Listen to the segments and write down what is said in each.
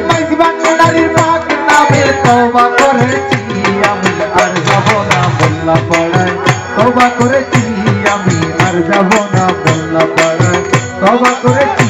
মাইজ বাঙালির পাক নামে তওবা করেছি আমি আর যাব না মোল্লা পাড়ায় তওবা করেছি আমি আর যাব না মোল্লা পাড়ায় তওবা করেছি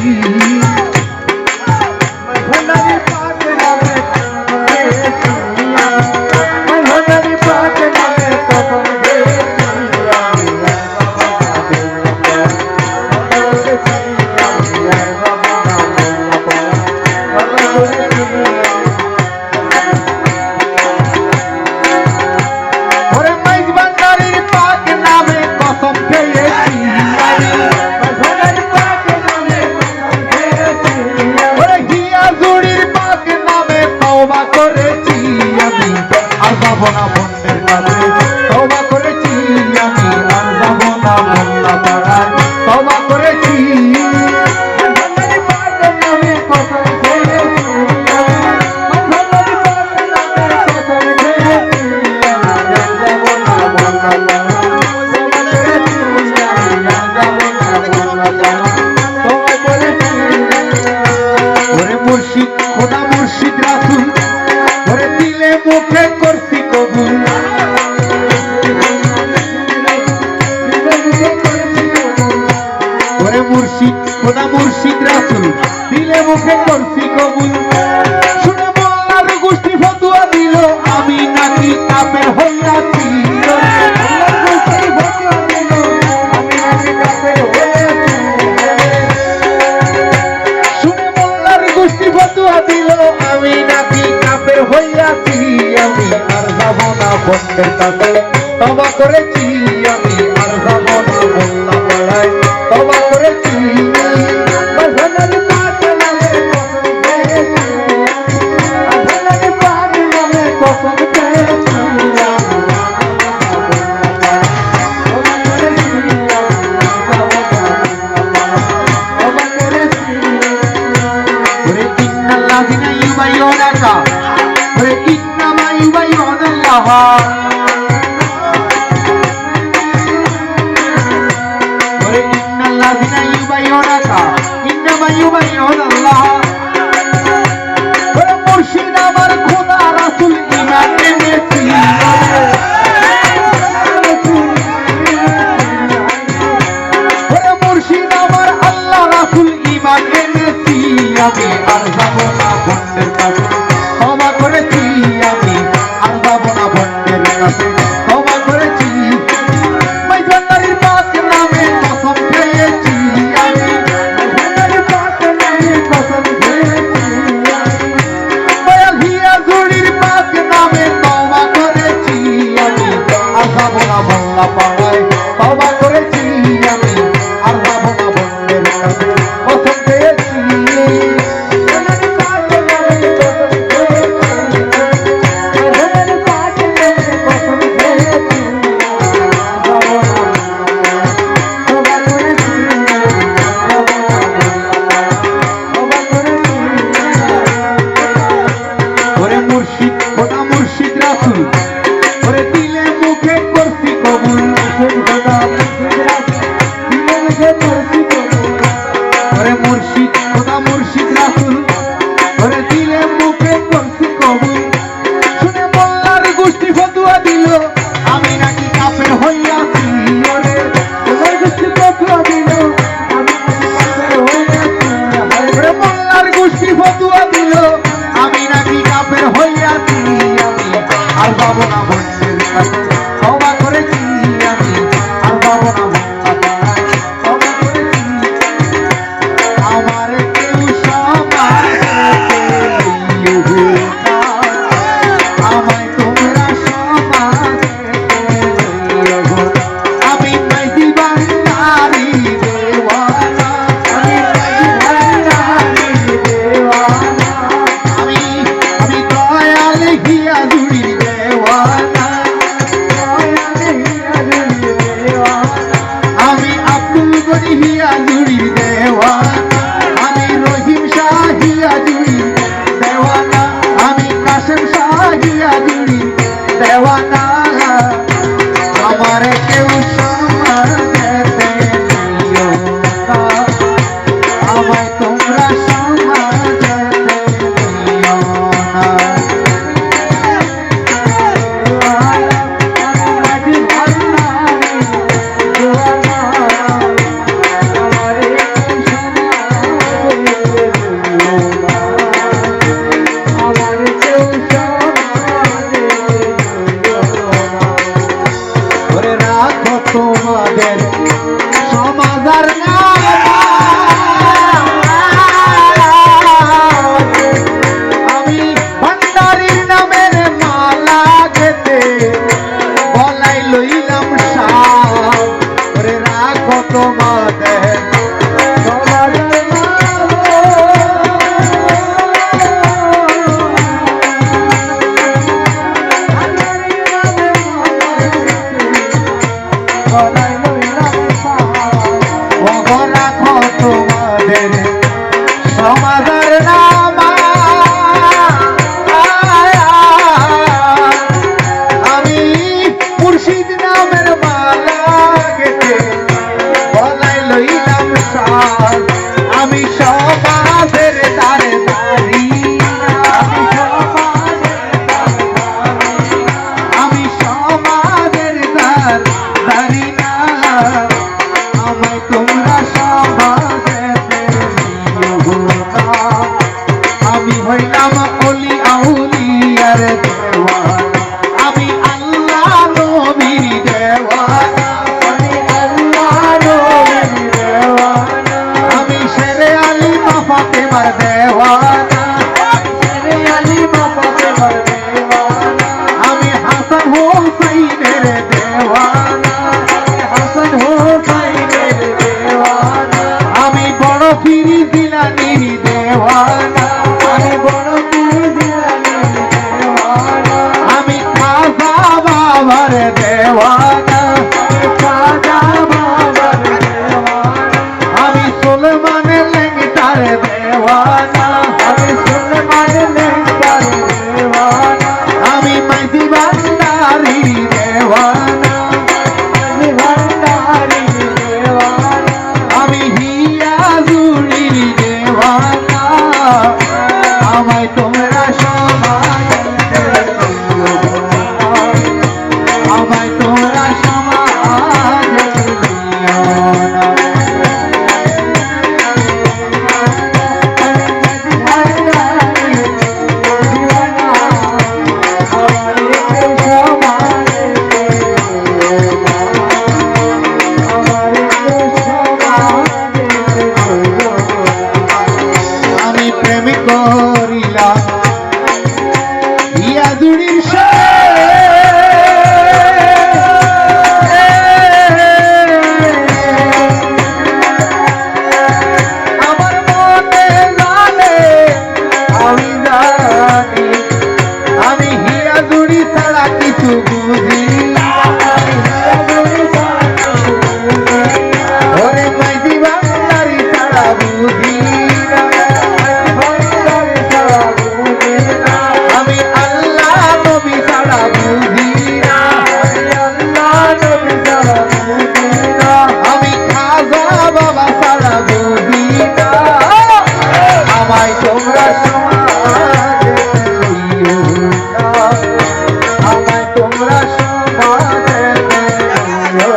খোদা মুর্শিদ রাসূল দিলে মুখে করছি কবুল শুনে মোল্লার গোষ্ঠী ফতোয়া দিল আমি নাকি কাফের হইয়াছি শুনে মোল্লার গোষ্ঠী ফতোয়া দিল আমি নাকি কাফের হইয়াছি আমি আর যাব না বন্ধের কাছে তওবা করেছি আমি আর যাব না মোল্লা পাড়ায় তওবা করেছি Hiya, Duri Dewa. হইলাম অলি আউলিয়ার দেওয়ানা আমি আল্লাহ নবীর দেওয়ানা আমি আল্লাহ নবীর দেওয়ানা আমি শেরে আলী মা ফাতেমার দেওয়ানা শেরে আলী মা ফাতেমার দেওয়ানা আমি হাসান হোসাইনের দেওয়ানা হাসান হোসাইনের দেওয়ানা আমি বড় পীর জিলানীর দেওয়ানা আমি বড় পীর জিলানীর দেওয়ানা আমি খাজা বাবার দেওয়ানা আমি খাজা বাবার দেওয়ানা আমি সুলেমানের লেঙ্গিটার দেওয়ানা আমি সুলেমানের লেঙ্গিটার দেওয়ানা আমি মাইজি ভান্ডারির দেওয়ানা মাইজি ভান্ডারির দেওয়ানা আমি হিয়াজুড়ির দেওয়ানা আমায় তোমরা সবাই আমায় তোমরা সমাজ আমি প্রেম করিলাম হিয়াজুড়ির আমার মনে জানে আমি জানি আমি হিয়াজুড়ি ছাড়া কিছু বুঝি না ওরে মাইজি ভান্ডারি ছাড়া বুঝি না আমি আল্লাহ নবী ছাড়া বুঝি না আমি খাজা বাবা ছাড়া বুঝি না আমায় তোমরা সমাজে লইও না আমায় তোমরা সমাজে লইও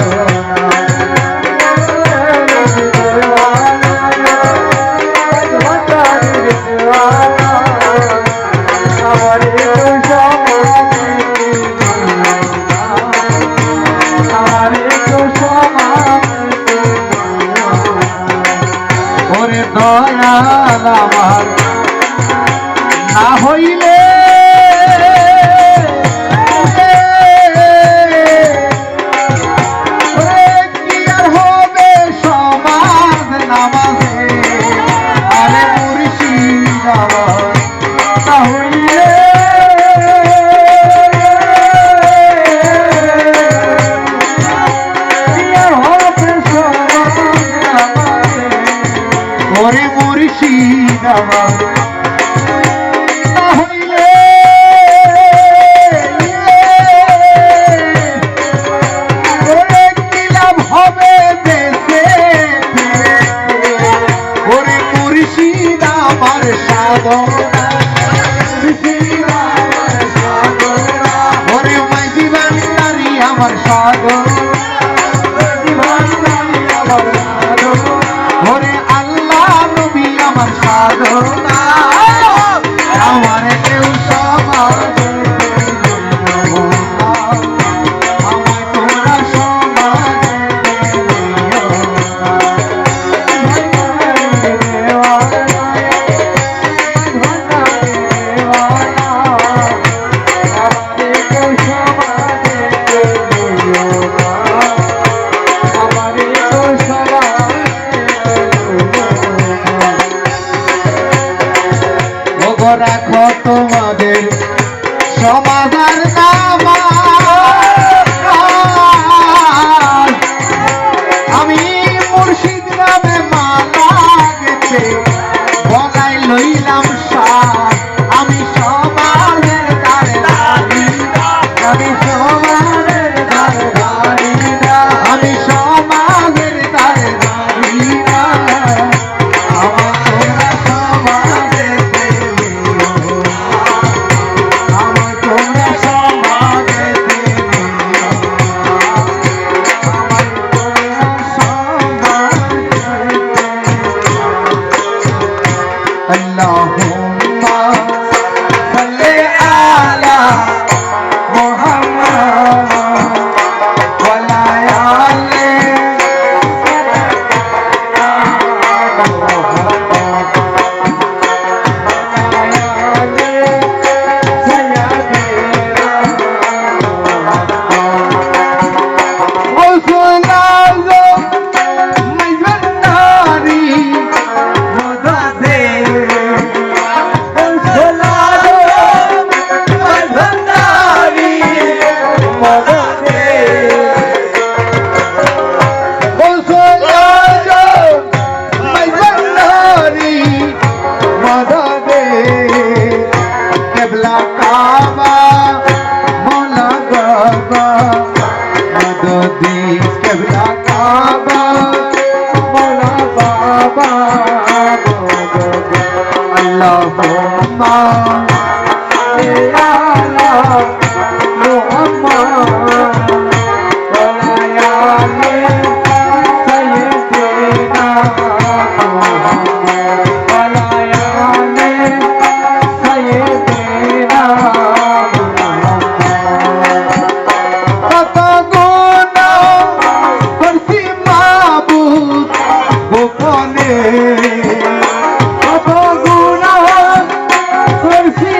ওরে দয়াল আমার না হইলে ওরে কি আর হবে সমাজ নামাজে আরে মুর্শিদ আমার না হইলে কি আর হবে সমাজ নামাজে ওরে মুর্শিদ আমার না হইলে ওরে কি লাভ হবে বেঁচে ওরে মুর্শিদ আমার সাধনা মুর্শিদ আমার সাধনা ওরে মাইজি ভান্ডারি আমার সাধনা মাইজি ভান্ডারি আমার সাধনা ওরে আল্লাহ নবী আমার সাধনা আমার কেউ সমাজে লইও না আমায় তোমরা সমাজে লইও না রাখো তোমাদের সমাধান আমি মুর্শিদ নামে মালা গেছে বনাই লইলাম সার আমি সমাজের দ্বারে দাঁড়ি আমি সমাজের দ্বারে দাঁড়ি আমি সমাজের দ্বারে দাঁড়ি আমার তোমরা সমাজে আমার তোমরা সমাজে আল্লাহুম্মা ইয়া মুহাম্মদ ওয়া আলি সাইয়্যিদিনা গোপনে কত গুনাহ করছি